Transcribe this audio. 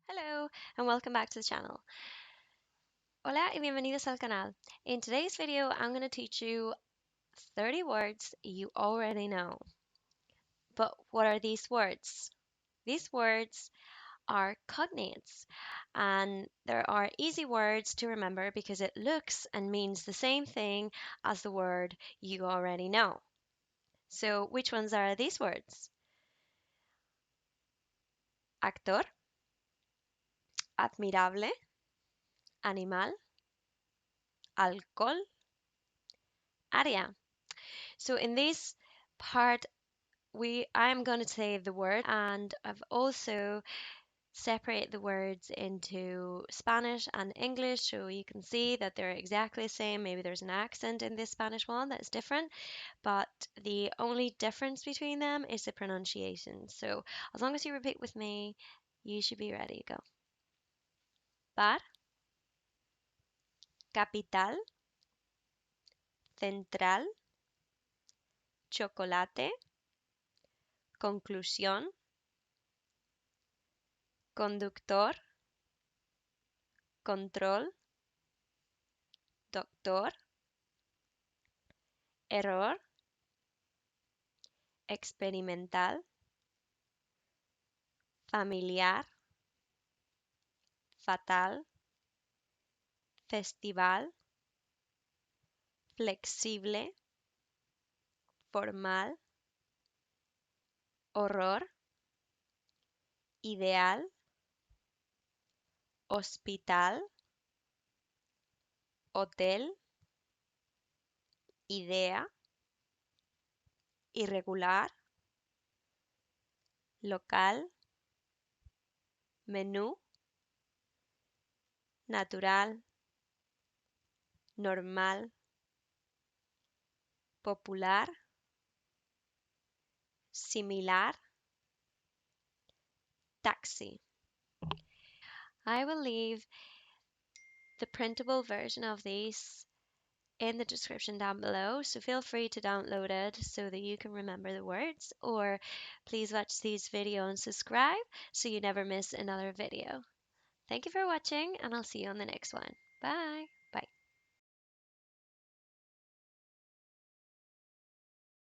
Hello and welcome back to the channel. Hola y bienvenidos al canal. In today's video, I'm going to teach you 30 words you already know. But what are these words? These words are cognates, and there are easy words to remember because it looks and means the same thing as the word you already know. So which ones are these words? Actor, admirable, animal, alcohol, área. So in this part, I'm going to say the word, and I've also separate the words into Spanish and English so you can see that they're exactly the same. Maybe there's an accent in this Spanish one that's different, but the only difference between them is the pronunciation. So as long as you repeat with me, you should be ready to go. Bar, capital, central, chocolate, conclusión, conductor, control, doctor, error, experimental, familiar, fatal, festival, flexible, formal, horror, ideal, hospital, hotel, idea, irregular, local, menú, natural, normal, popular, similar, taxi. I will leave the printable version of these in the description down below, so feel free to download it so that you can remember the words, or please watch this video and subscribe so you never miss another video. Thank you for watching, and I'll see you on the next one. Bye!